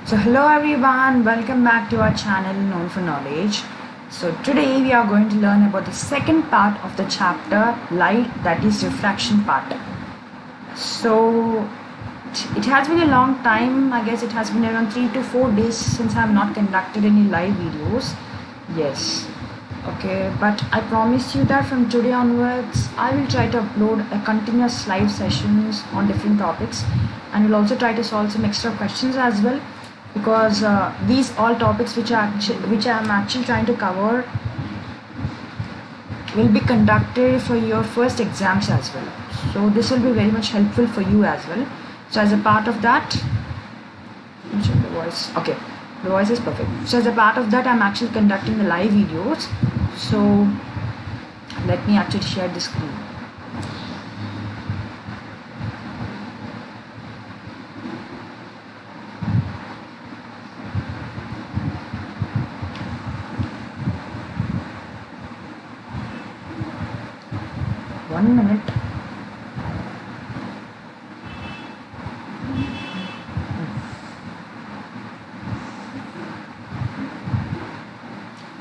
So hello everyone, welcome back to our channel Known for Knowledge. So today we are going to learn about the second part of the chapter light, that is refraction part. So it has been a long time, I guess it has been around 3 to 4 days since I have not conducted any live videos. Yes, okay, but I promise you that from today onwards I will try to upload a continuous live sessions on different topics, and will also try to solve some extra questions as well, because these all topics which I am actually trying to cover will be conducted for your first exams as well. So this will be very much helpful for you as well. So as a part of that, check the voice. Okay, the voice is perfect. So as a part of that, I'm actually conducting the live videos. So let me actually share the screen. One minute.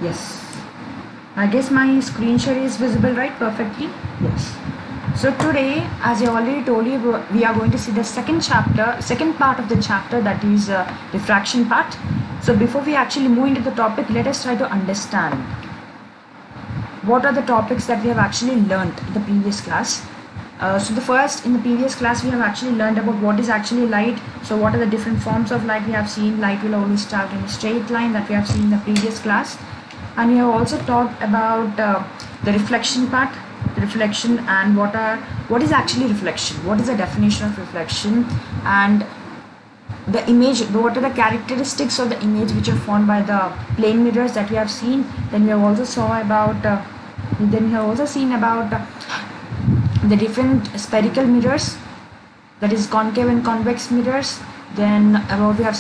Yes, I guess my screen share is visible, right? Perfectly. Yes. So today, as I already told you, we are going to see the second part of the chapter, that is refraction part. So before we actually move into the topic, let us try to understand what are the topics that we have actually learned in the previous class. So in the previous class we have actually learned about what is actually light. So what are the different forms of light we have seen. Light will always travel in a straight line, that we have seen in the previous class. And we have also talked about the reflection part, the reflection, and what is actually reflection, what is the definition of reflection, and the image, what are the characteristics of the image which are formed by the plane mirrors that we have seen. Then we have also seen about the different spherical mirrors, that is concave and convex mirrors. Then we have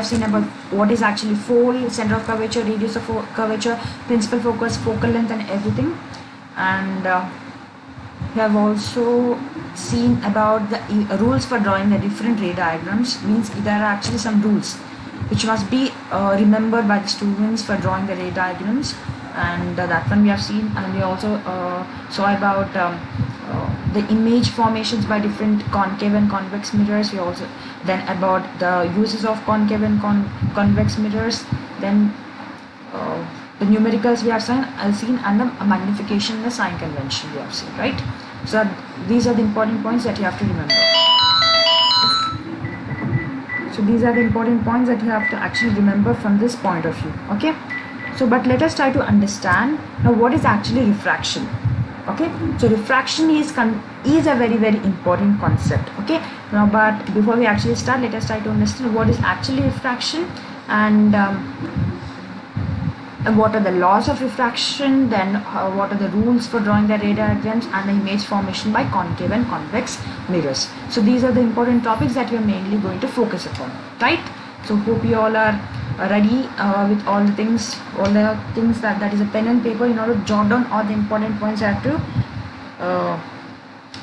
seen about what is actually fold, center of curvature, radius of curvature, principal focus, focal length, and everything. And we have also seen about the rules for drawing the different ray diagrams. Means there are actually some rules which must be remembered by the students for drawing the ray diagrams, and that one we have seen. And we also saw about the image formations by different concave and convex mirrors. We also then about the uses of concave and convex mirrors. Then the numericals we have seen, and the magnification, the sign convention we have seen, right? So these are the important points that you have to remember. So these are the important points that you have to actually remember from this point of view. Okay. So but let us try to understand now what is actually refraction. Okay, so refraction is a very important concept. Okay, now but before we actually start, let us try to understand what is actually refraction, and what are the laws of refraction, then what are the rules for drawing the ray diagrams, and the image formation by concave and convex mirrors. So these are the important topics that we are mainly going to focus upon, right? So hope you all are ready with all the things that is a pen and paper in order to jot down all the important points that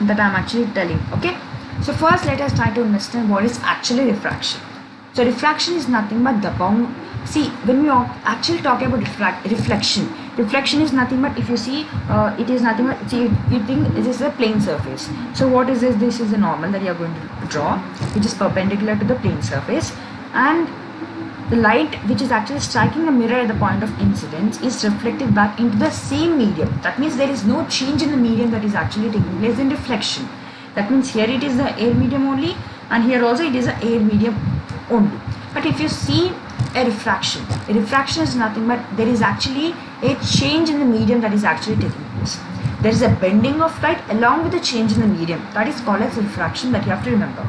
I'm actually telling. Okay, so first let us try to understand what is actually refraction. So refraction is nothing but the bound. See, when we actually talk about reflection is nothing but, if you see, it is nothing but, see, you think this is a plane surface. So what is this? This is a normal that you are going to draw, which is perpendicular to the plane surface, and the light which is actually striking the mirror at the point of incidence is reflected back into the same medium. That means there is no change in the medium that is actually taking place in reflection. That means here it is the air medium only, and here also it is the air medium only. But if you see a refraction is nothing but there is actually a change in the medium that is actually taking place. There is a bending of light along with the change in the medium. That is called as refraction, that you have to remember.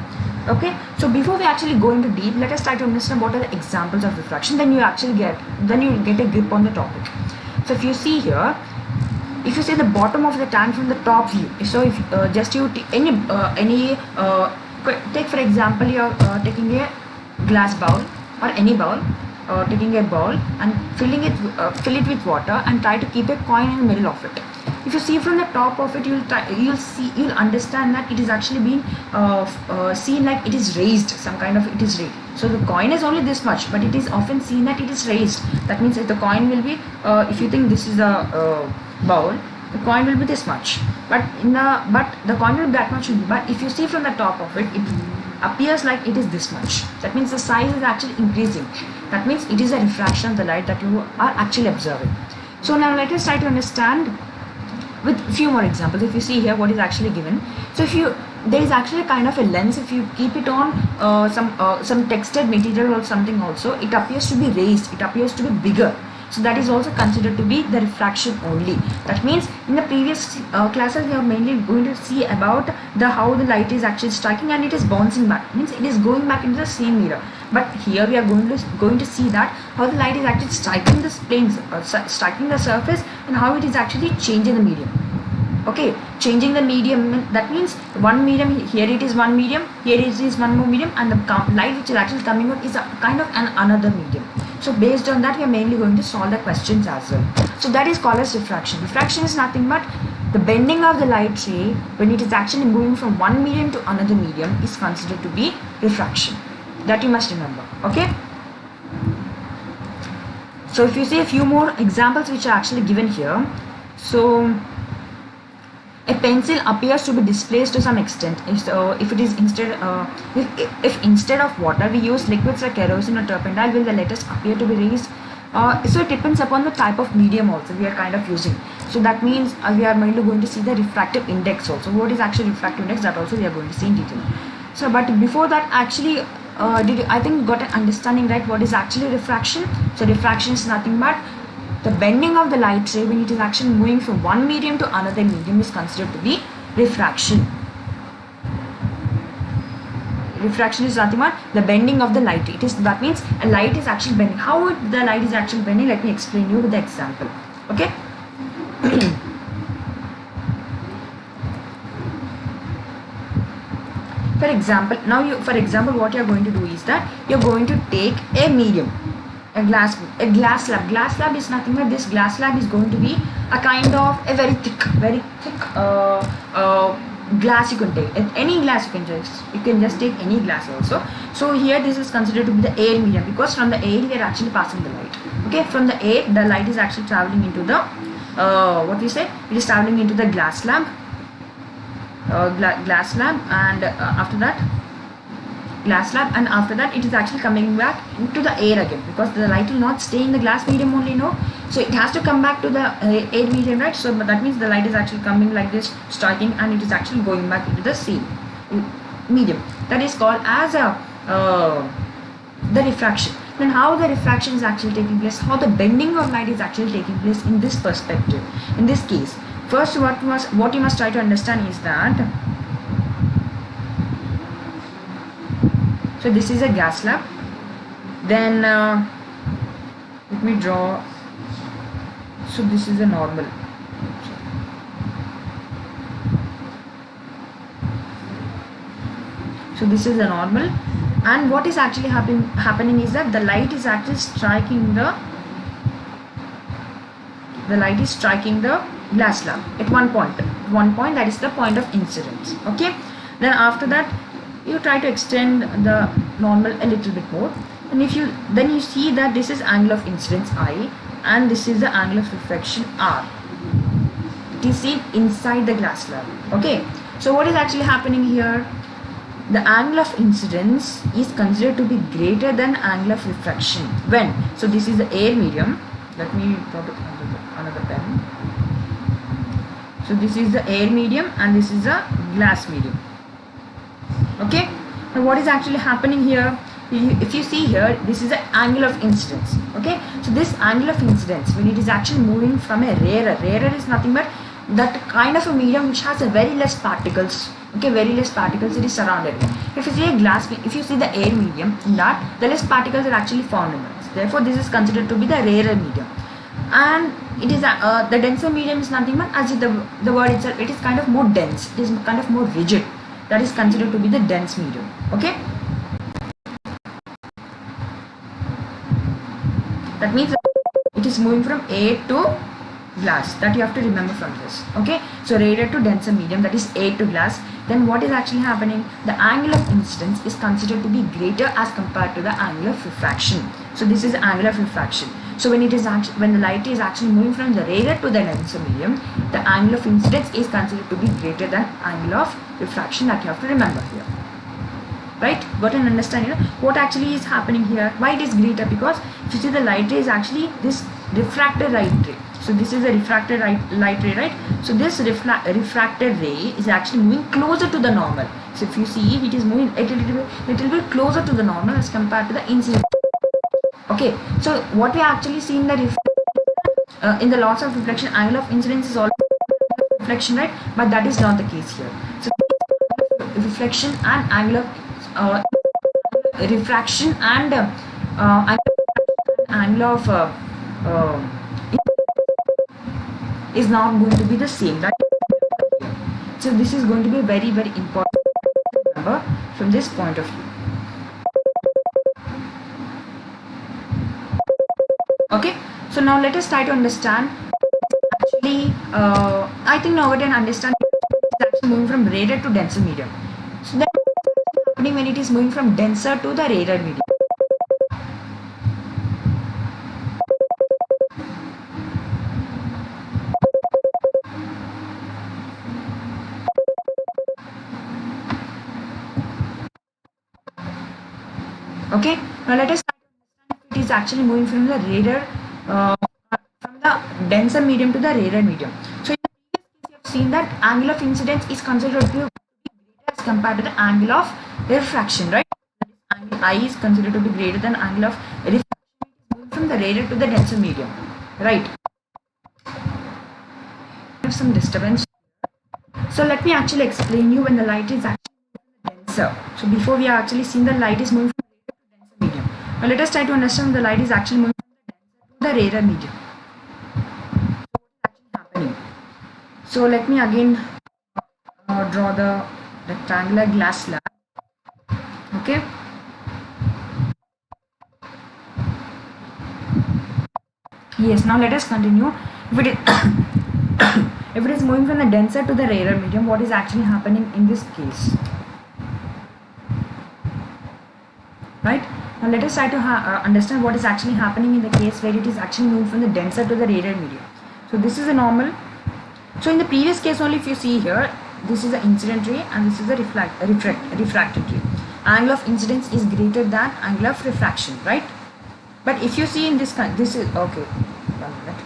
Okay, so before we actually go into deep, let us try to understand what are the examples of refraction. Then you get a grip on the topic. So if you see here, if you see the bottom of the tank from the top view, so if take for example, you are taking a glass bowl or any bowl, taking a bowl and fill it with water, and try to keep a coin in the middle of it. If you see from the top of it, you'll understand that it is actually being seen like it is raised, some kind of it is raised. So the coin is only this much, but it is often seen that it is raised. That means that the coin will be, if you think this is a bowl, the coin will be this much, but the coin will be that much. But if you see from the top of it, it appears like it is this much. That means the size is actually increasing. That means it is a refraction of the light that you are actually observing. So now let us try to understand with few more examples. If you see here what is actually given, so if you, there is actually a kind of a lens, if you keep it on some textured material or something also, it appears to be raised, it appears to be bigger. So that is also considered to be the refraction only. That means in the previous classes we are mainly going to see about how the light is actually striking and it is bouncing back, means it is going back into the same mirror. But here we are going to see that how the light is actually striking the planes, striking the surface, and how it is actually changing the medium. Okay, changing the medium, that means one medium, here it is one medium, here it is one more medium, and the light which is actually coming out is a kind of another medium. So based on that we are mainly going to solve the questions as well. So that is called as refraction. Refraction is nothing but the bending of the light ray when it is actually moving from one medium to another medium is considered to be refraction. That you must remember. Okay. So if you see a few more examples which are actually given here. So a pencil appears to be displaced to some extent. If it is if instead of water we use liquids like kerosene or turpentine, will the letters appear to be raised? So it depends upon the type of medium also we are kind of using. So that means we are mainly going to see the refractive index also. What is actually refractive index, that also we are going to see in detail. So but before that, actually I think got an understanding, right, what is actually refraction? So refraction is nothing but the bending of the light ray when it is actually moving from one medium to another medium is considered to be refraction. Refraction is nothing but the bending of the light. It is, that means a light is actually bending. How the light is actually bending? Let me explain you with the example. Okay. For example, what you are going to do is that you are going to take a medium, a glass slab. Glass slab is nothing but this glass slab is going to be a kind of a very thick glass. You can take any glass, you can just take any glass also. So here this is considered to be the air medium, because from the air we are actually passing the light. Okay, from the air the light is actually traveling into the what we say, it is traveling into the glass slab, and after that glass slab, and after that it is actually coming back into the air again, because the light will not stay in the glass medium only, no, so it has to come back to the air medium, right? So that means the light is actually coming like this, striking, and it is actually going back into the same medium. That is called as the refraction. Then how the refraction is actually taking place, how the bending of light is actually taking place in this perspective, in this case. First, what you must try to understand is that, so this is a gas slab. Then let me draw. So this is a normal. So this is a normal, and what is actually happening is that the light is actually striking the glass slab at one point. That is the point of incidence. Okay. Then after that, you try to extend the normal a little bit more, and then you see that this is angle of incidence I, and this is the angle of reflection R. It is seen inside the glass slab. Okay. So what is actually happening here? The angle of incidence is considered to be greater than angle of refraction. When? So this is the air medium. Let me draw another pen. So this is the air medium and this is a glass medium. Okay. Now what is actually happening here? If you see here, this is the angle of incidence. Okay. So this angle of incidence, when it is actually moving from a rarer is nothing but that kind of a medium which has a very less particles. Okay, very less particles, it is surrounded. If you see a glass, if you see the air medium, in that the less particles are actually formed in it. Therefore, this is considered to be the rarer medium. And it is the denser medium is nothing but, as the word itself, it is kind of more dense. It is kind of more rigid. That is considered to be the dense medium. Okay. That means it is moving from air to glass, that you have to remember from this. Okay, so rarer to denser medium, that is air to glass. Then what is actually happening? The angle of incidence is considered to be greater as compared to the angle of refraction. So this is the angle of refraction. So when the light is actually moving from the rarer to the denser medium, the angle of incidence is considered to be greater than angle of refraction, that you have to remember here. Right? Got an understanding what actually is happening here? Why it is greater? Because if you see, the light ray is actually this refracted light ray. So this is a refracted light ray, right? So this refracted ray is actually moving closer to the normal. So if you see, it is moving a little bit closer to the normal as compared to the incident. Okay, so what we actually see in the laws of reflection, angle of incidence is also reflection, right? But that is not the case here. So reflection and angle of refraction and angle of is not going to be the same, right? So this is going to be very, very important to remember from this point of view. Okay, so now let us try to understand. Actually, I think now we can understand it's actually moving from rarer to denser medium. So that is happening when it is moving from denser to the rarer medium. Okay, now let us try to understand if it is actually moving from the rarer, from the denser medium to the rarer medium. So in the previous case, you have seen that angle of incidence is considered to be greater as compared to the angle of refraction, right? Angle I is considered to be greater than angle of refraction. It is moving from the rarer to the denser medium, right? I have some disturbance. So let me actually explain you when the light is actually denser. So before we are actually seeing the light is moving from rarer to denser medium. Now let us try to understand the light is actually moving from the denser to the rarer medium. So what is actually happening? So let me again draw the rectangular glass slab. Okay. Yes, now let us continue. If it is if it is moving from the denser to the rarer medium, what is actually happening in this case? Right? Now let us try to understand what is actually happening in the case where it is actually moving from the denser to the rarer medium. So this is a normal. So in the previous case only, if you see here, this is the incident ray and this is the refracted ray. Angle of incidence is greater than angle of refraction, right? But if you see in this is okay. 1 minute.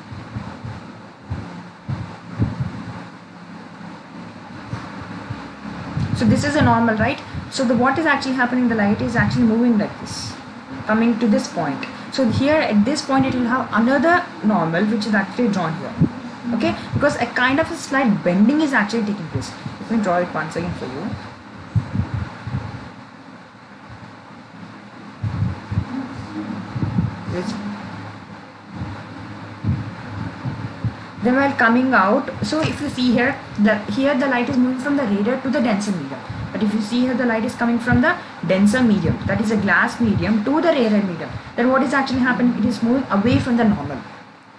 So this is a normal, right? So what is actually happening? The light is actually moving like this, coming to this point. So here at this point, it will have another normal which is actually drawn here. Okay, because a kind of a slight bending is actually taking place. Let me draw it once again for you. Then while coming out, so if you see here, here the light is moving from the rarer to the denser medium. But if you see here, the light is coming from the denser medium, that is a glass medium, to the rarer medium. Then what is actually happening? It is moving away from the normal.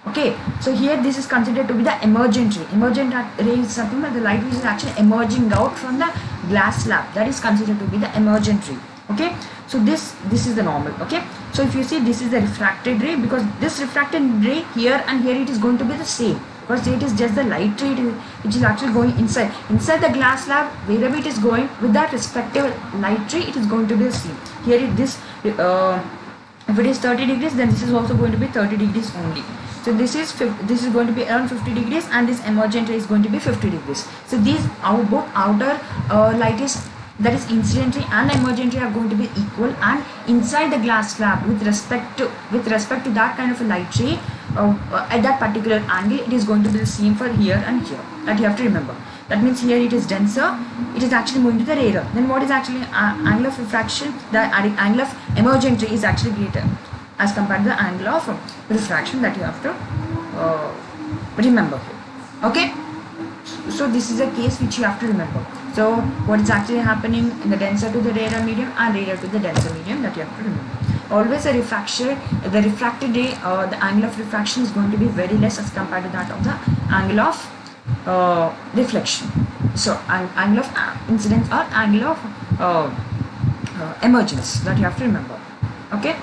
Okay, so here this is considered to be the emergent ray. Emergent ray is something that the light which is actually emerging out from the glass slab. That is considered to be the emergent ray. Okay, so this is the normal. Okay, so if you see, this is the refracted ray, because this refracted ray here and here it is going to be the same, because it is just the light ray which is actually going inside the glass slab. Wherever it is going with that respective light ray, it is going to be the same. Here if it is 30 degrees, then this is also going to be 30 degrees only. So this is going to be around 50 degrees, and this emergent ray is going to be 50 degrees. So these both outer light is, that is incident ray and emergent ray, are going to be equal, and inside the glass slab with respect to that kind of a light ray at that particular angle, it is going to be the same for here and here. That you have to remember. That means here it is denser, it is actually moving to the rarer. Then what is actually angle of refraction? The angle of emergent ray is actually greater as compared to the angle of refraction, that you have to remember here. Okay, so this is a case which you have to remember. So what is actually happening in the denser to the rarer medium and rarer to the denser medium, that you have to remember. always a refracted ray, the angle of refraction is going to be very less as compared to that of the angle of reflection. So angle of incidence or angle of emergence, that you have to remember. Okay,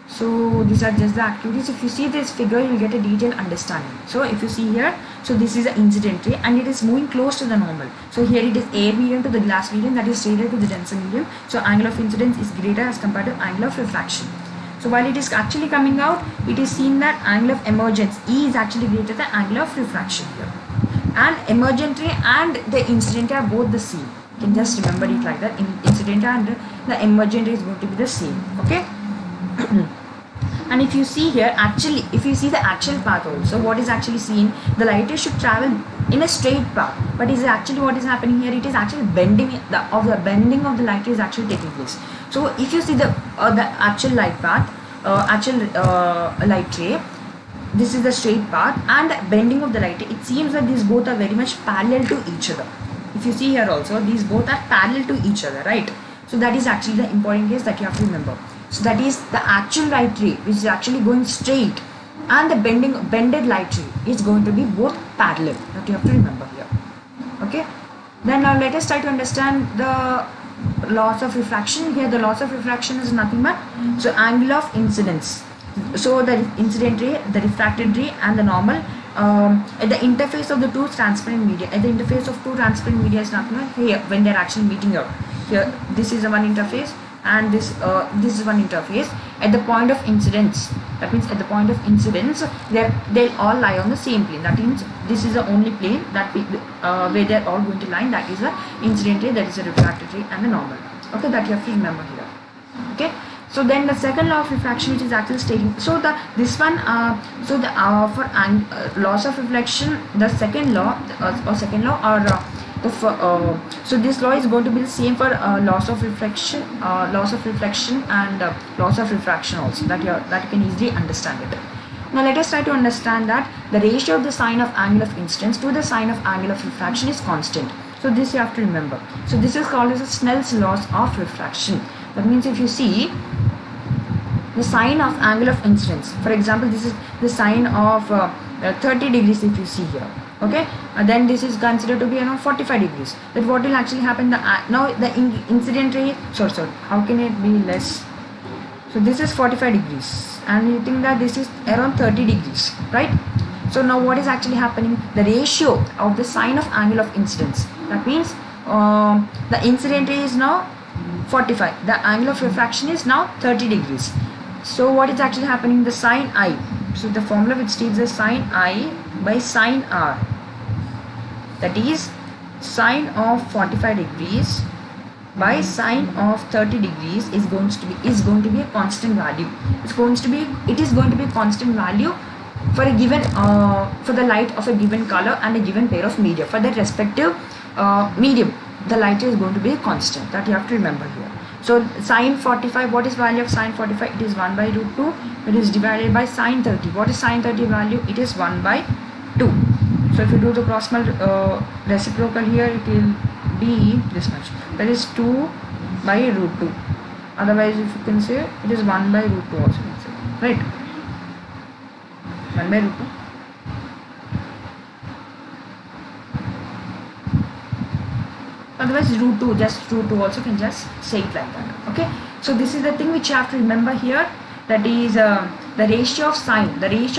so these are just the activities. If you see this figure, you will get a detailed understanding. So if you see here, so this is the incident ray and it is moving close to the normal. So here it is air medium to the glass medium, that is straighter to the denser medium. So angle of incidence is greater as compared to angle of refraction. So while it is actually coming out, it is seen that angle of emergence E is actually greater than angle of refraction here. And emergent ray and the incident ray are both the same. You can just remember it like that. Incident ray and the emergent ray is going to be the same. Okay. And if you see here, actually, if you see the actual path also, what is actually seen, the light ray should travel in a straight path. But is actually what is happening here? It is actually bending. The bending of the light ray is actually taking place. So if you see the actual light path, light ray, this is the straight path, and the bending of the light ray, it seems that these both are very much parallel to each other. If you see here also, these both are parallel to each other, right? So that is actually the important case that you have to remember. So that is the actual light ray which is actually going straight, and the bended light ray is going to be both parallel, that you have to remember here. Okay, then now let us try to understand the laws of refraction. Here the laws of refraction is nothing but, so angle of incidence, so the incident ray, the refracted ray and the normal at the interface of the two transparent media, at the interface of two transparent media is nothing but here when they are actually meeting up. Here this is the one interface and this is one interface. At the point of incidence, that means at the point of incidence, they'll all lie on the same plane. That means this is the only plane that where they're all going to lie. That is the incident ray, that is the refracted ray and the normal. Okay, that you have to remember here. Okay, so then the second law of refraction, which is actually stating, so for laws of reflection, the second law so this law is going to be the same for laws of reflection and laws of refraction also, that you can easily understand it. Now let us try to understand that the ratio of the sign of angle of incidence to the sign of angle of refraction is constant. So this you have to remember. So this is called as Snell's laws of refraction. That means if you see the sign of angle of incidence, for example, this is the sign of 30 degrees if you see here. Okay, and then this is considered to be around 45 degrees. That what will actually happen? Now the incident ray. Sorry. How can it be less? So this is 45 degrees, and you think that this is around 30 degrees, right? So now what is actually happening? The ratio of the sign of angle of incidence. That means the incident ray is now 45. The angle of refraction is now 30 degrees. So what is actually happening? The sine I. So the formula which states the sine I by sine R, that is sine of 45 degrees by sine of 30 degrees is going to be a constant value. It is going to be a constant value for a given for the light of a given color and a given pair of media. For that respective medium, the light is going to be a constant, that you have to remember here. So sine 45, what is value of sine 45? It is 1 by root 2. It is divided by sine 30. What is sine 30 value? It is 1 by 2. So if you do the cross reciprocal here, it will be this much. That is 2 by root 2. Otherwise, if you can say, it is 1 by root 2 also, right? 1 by root 2. Otherwise root 2, just root 2 also can just say it like that. Okay, so this is the thing which you have to remember here, that is the ratio of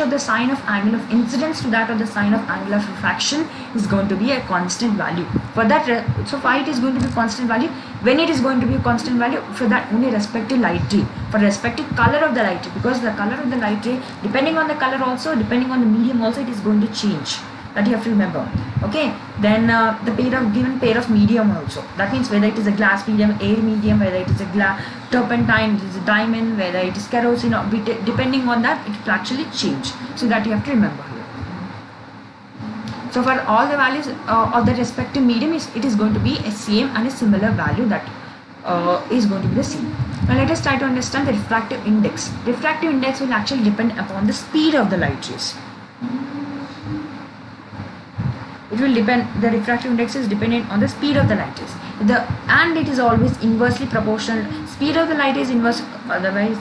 the sign of angle of incidence to that of the sign of angle of refraction is going to be a constant value. For that, so why it is going to be constant value? When it is going to be a constant value? For that only respective light ray, for respective color of the light ray, because the color of the light ray, depending on the color also, depending on the medium also, it is going to change. That you have to remember. Okay, then the given pair of medium also, that means whether it is a glass medium, air medium, whether it is a turpentine, it is a diamond, whether it is kerosene, or depending on that it will actually change. So that you have to remember here. So for all the values of the respective medium, it is going to be a same and a similar value, that is going to be the same. Now let us try to understand the refractive index. Refractive index will actually depend upon the speed of the light rays. It will depend, the refractive index is dependent on the speed of the light rays. And it is always inversely proportional. Speed of the light is inverse, otherwise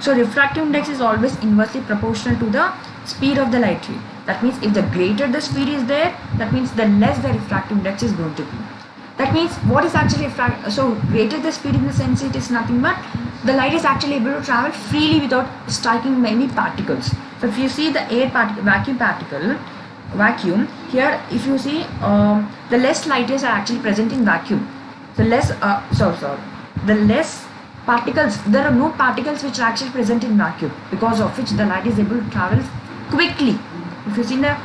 So refractive index is always inversely proportional to the speed of the light ray. That means if the greater the speed is there, that means the less the refractive index is going to be. That means what is actually so greater the speed in the sense it is nothing but the light is actually able to travel freely without striking many particles. So if you see the vacuum here, if you see the less light rays are actually present in vacuum. So the less particles, there are no particles which are actually present in vacuum, because of which the light is able to travel quickly. If you see the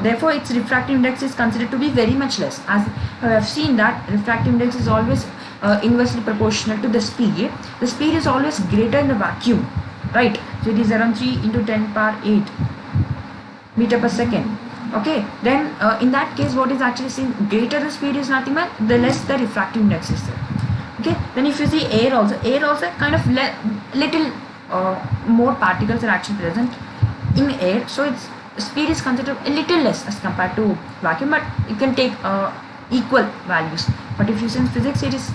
therefore its refractive index is considered to be very much less, as I have seen that refractive index is always inversely proportional to the speed. The speed is always greater in the vacuum, right? So it is around 3 into 10 power 8 meter per second. Okay, then in that case what is actually seen, greater the speed is nothing but the less the refractive index is there. Okay, then if you see air also kind of little more particles are actually present in air, so its speed is considered a little less as compared to vacuum, but you can take equal values. But if you see in physics, it is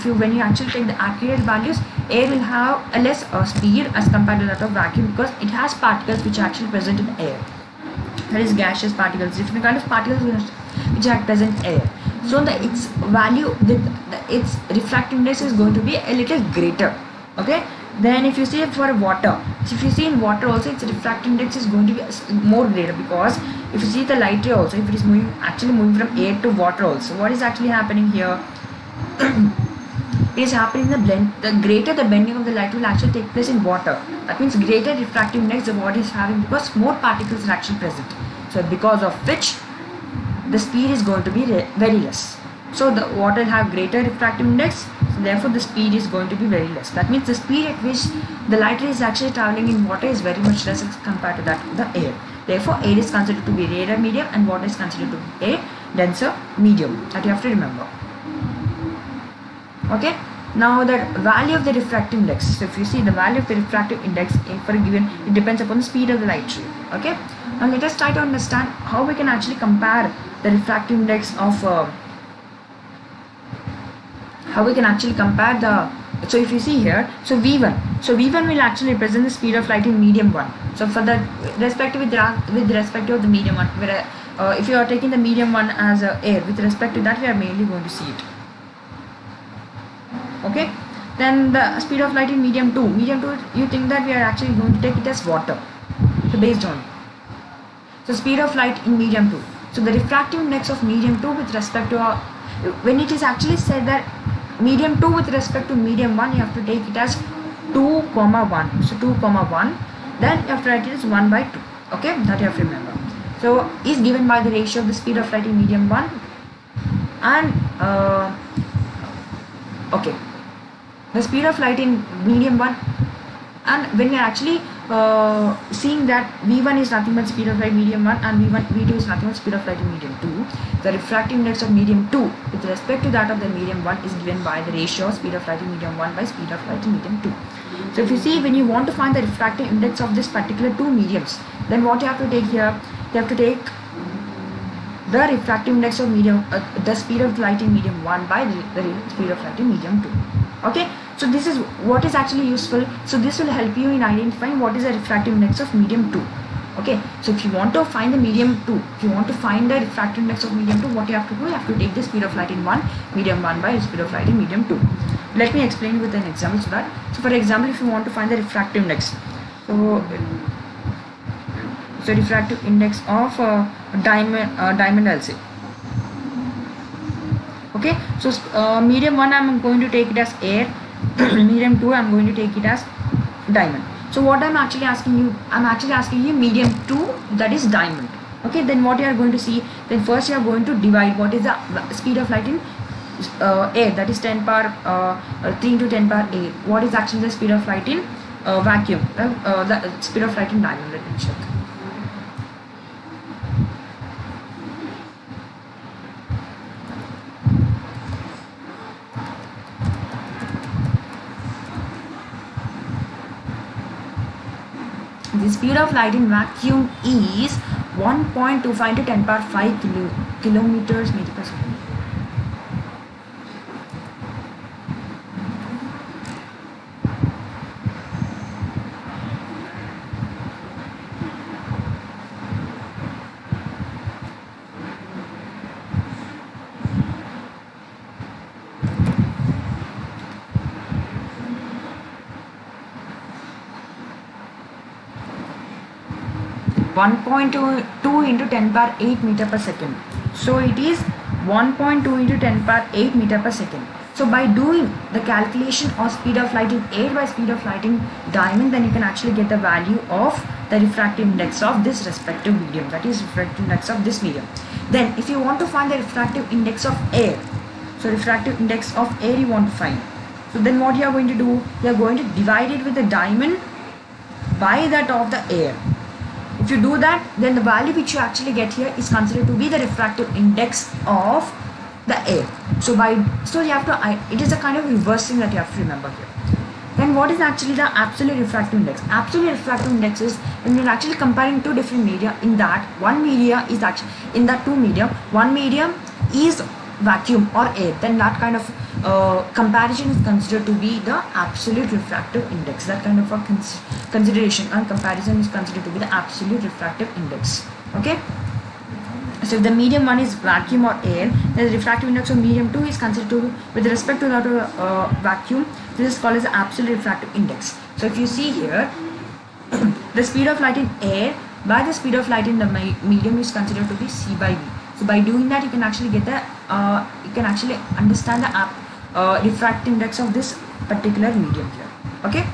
when you actually take the accurate values, air will have a less speed as compared to that of vacuum, because it has particles which are actually present in air. That is gaseous particles, different kind of particles which are present in air. So its value, its refractive index is going to be a little greater. Okay. Then if you see for water, so if you see in water also, its refractive index is going to be more greater, because if you see the light ray also, if it is actually moving from air to water also, what is actually happening here? It is happening in the blend. The greater the bending of the light will actually take place in water. That means greater refractive index the water is having, because more particles are actually present. So because of which the speed is going to be very less. So the water will have greater refractive index, so therefore the speed is going to be very less. That means the speed at which the light ray is actually traveling in water is very much less as compared to that of the air. Therefore air is considered to be rarer medium and water is considered to be a denser medium. That you have to remember. Okay. Now the value of the refractive index. So if you see the value of the refractive index for a given, it depends upon the speed of the light ray. Okay. Now let us try to understand how we can actually compare the refractive index of so if you see here, so V1 will actually represent the speed of light in medium 1. So for the with respect to the medium 1, where if you are taking the medium 1 as air, with respect to that we are mainly going to see it. Okay, then the speed of light in medium 2, you think that we are actually going to take it as water, so based on, so speed of light in medium 2. So the refractive index of medium 2 with respect to when it is actually said that medium 2 with respect to medium 1, you have to take it as 2, 1. So 2, 1, then you have to write it as 1 by 2. Okay, that you have to remember. So is given by the ratio of the speed of light in medium 1 and okay, the speed of light in medium 1, and when we are actually seeing that V1 is nothing but speed of light medium 1 and V2 is nothing but speed of light in medium 2, the refractive index of medium 2 with respect to that of the medium 1 is given by the ratio of speed of light in medium 1 by speed of light in medium 2. So if you see, when you want to find the refractive index of this particular two mediums, then what you have to take here, you have to take the refractive index of medium, the speed of light in medium 1 by the speed of light in medium 2. Okay, so this is what is actually useful. So this will help you in identifying what is the refractive index of medium 2. Okay, so if you want to find the medium 2, if you want to find the refractive index of medium 2, what you have to do, you have to take the speed of light in medium 1 by the speed of light in medium 2. Let me explain with an example so that. So for example, if you want to find the refractive index, so refractive index of diamond, I'll say. Okay, so medium 1 I'm going to take it as air, medium 2 I'm going to take it as diamond. So what I'm actually asking you, medium 2, that is diamond. Okay, then what you are going to see, then first you are going to divide what is the speed of light in air, that is 10 power 3 into 10 power 8. What is actually the speed of light in vacuum, the speed of light in diamond. Let me check. The speed of light in vacuum is 1.25 into 10 power 5 kilometers meter per second. 1.2 into 10 power 8 meter per second. So it is 1.2 into 10 power 8 meter per second. So by doing the calculation of speed of light in air by speed of light in diamond, then you can actually get the value of the refractive index of this respective medium, that is refractive index of this medium. Then if you want to find the refractive index of air, so refractive index of air you want to find, so then what you are going to do, you are going to divide it with the diamond by that of the air. If you do that, then the value which you actually get here is considered to be the refractive index of the air. So you have to, it is a kind of reverse thing that you have to remember here. Then what is actually the absolute refractive index? Absolute refractive index is when you're actually comparing two different media, in that one media is actually, in that two medium, one medium is vacuum or air, then that kind of comparison is considered to be the absolute refractive index. That kind of a consideration and comparison is considered to be the absolute refractive index. Okay. So if the medium 1 is vacuum or air, then the refractive index of medium 2 is considered to, with respect to that vacuum, this is called as the absolute refractive index. So if you see here, the speed of light in air by the speed of light in the medium is considered to be C by V. So by doing that, you can actually get the, you can actually understand the refractive index of this particular medium here. Okay.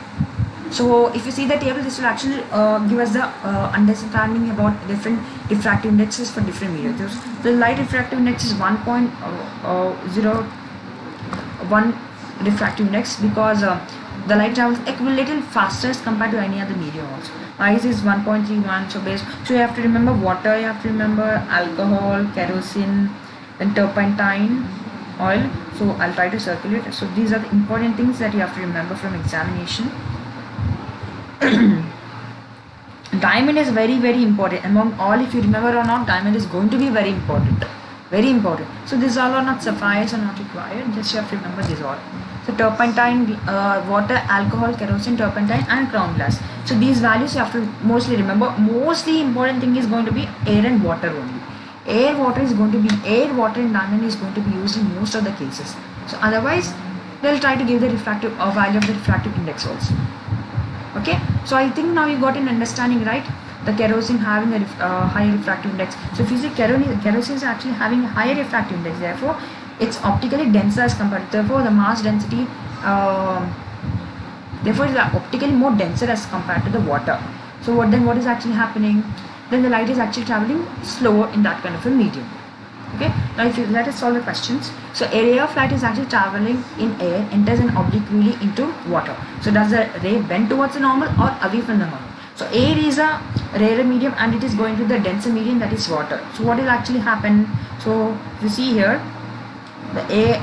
So if you see the table, this will actually give us the understanding about different refractive indexes for different mediums. The light refractive index is 1.01 refractive index because the light travels a little faster as compared to any other medium also. Ice is 1.31, so you have to remember water, you have to remember alcohol, kerosene, then turpentine, oil. So I'll try to circulate. So these are the important things that you have to remember from examination. Diamond is very, very important among all. If you remember or not, diamond is going to be very important, very important. So these all are not sapphires, are not required, just you have to remember these all. So turpentine, water, alcohol, kerosene, turpentine and crown glass. So these values you have to mostly remember. Mostly important thing is going to be air and water only. Air, water is going to be, air, water and diamond is going to be used in most of the cases. So otherwise they'll try to give the refractive value of the refractive index also. Okay, so I think now you got an understanding, right? The kerosene having a higher refractive index. So if you see kerosene is actually having a higher refractive index, therefore it's optically denser as compared to, therefore the mass density, therefore it's optically more denser as compared to the water. So what is actually happening? Then the light is actually traveling slower in that kind of a medium. Okay, now if you let us solve the questions. So area of light is actually traveling in air, enters and obliquely into water. So does the ray bend towards the normal or away from the normal? So air is a rarer medium and it is going to the denser medium, that is water. So what will actually happen? So if you see here, the air,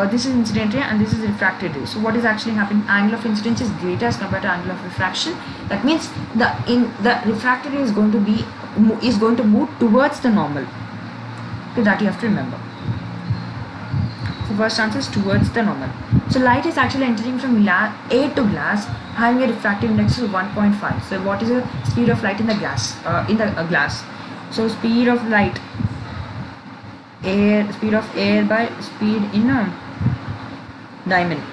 this is incident ray and this is refracted ray. So what is actually happening? Angle of incidence is greater as compared to angle of refraction. That means the refracted ray is going to move towards the normal. So that you have to remember. So first answer is towards the normal. So light is actually entering from air to glass, having a refractive index of 1.5. So what is the speed of light in the glass? Glass. So speed of light, speed of air by speed in a diamond.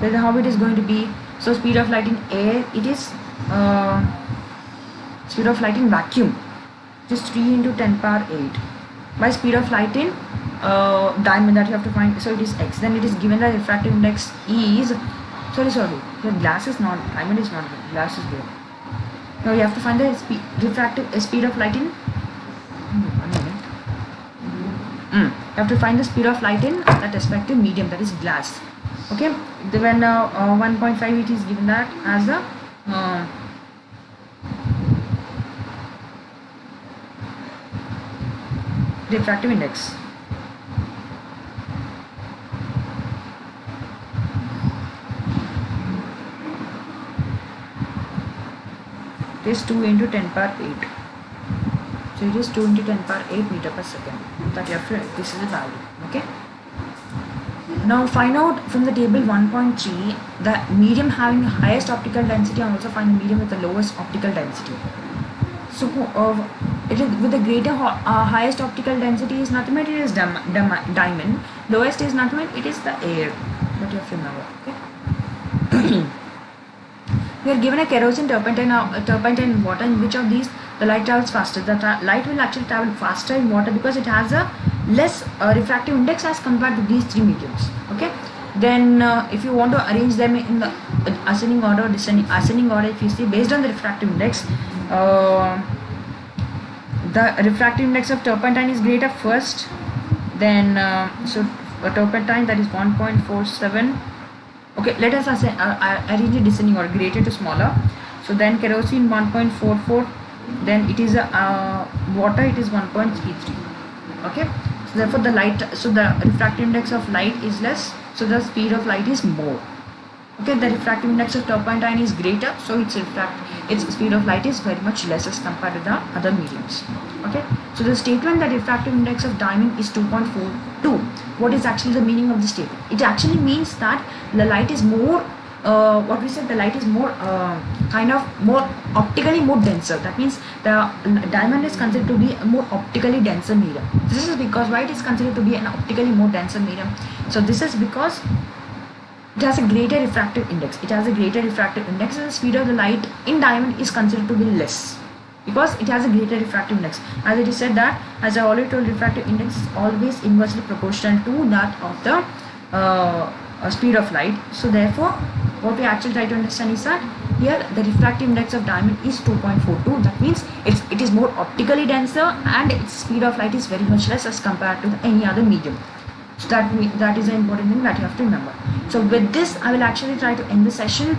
Then how it is going to be? So speed of light in air, it is speed of light in vacuum, just 3 into 10 power 8 by speed of light in diamond that you have to find. So it is x. Then it is given that refractive index is, sorry, the glass is not, diamond is not there, glass is there. Now you have to find the speed of light in, you have to find the speed of light in that respective medium, that is glass. Okay, when 1.5 it is given that as the refractive index. It is 2 into 10 power 8. So it is 2 into 10 power 8 meter per second. That you have to, this is the value. Okay. Now find out from the table 1.3 the medium having the highest optical density and also find the medium with the lowest optical density. So it is with the greater highest optical density is nothing but it is diamond. Lowest is nothing but it is the air. That you have to remember. Okay. we are given a kerosene, turpentine and water. In which of these the light travels faster? The light will actually travel faster in water because it has a less refractive index as compared to these three mediums. Okay. Then if you want to arrange them in the ascending order or ascending order, if you see based on the refractive index, the refractive index of turpentine is greater first. Then turpentine, that is 1.47. okay, let us arrange a descending order, greater to smaller. So then kerosene 1.44, then it is water, it is 1.33. okay, so therefore the refractive index of light is less, so the speed of light is more. Okay, the refractive index of turpentine is greater, so its speed of light is very much less as compared to the other mediums. Okay, so the statement that refractive index of diamond is 2.42, what is actually the meaning of the statement? It actually means that the light is more the light is more more optically more denser. That means the diamond is considered to be a more optically denser medium. This is because why it is considered to be an optically more denser medium. So this is because it has a greater refractive index. It has a greater refractive index, and the speed of the light in diamond is considered to be less because it has a greater refractive index. As it is said that, as I already told, refractive index is always inversely proportional to that of the speed of light. So therefore, what we actually try to understand is that here the refractive index of diamond is 2.42. That means it is more optically denser and its speed of light is very much less as compared to any other medium. So that is an important thing that you have to remember. So with this, I will actually try to end the session.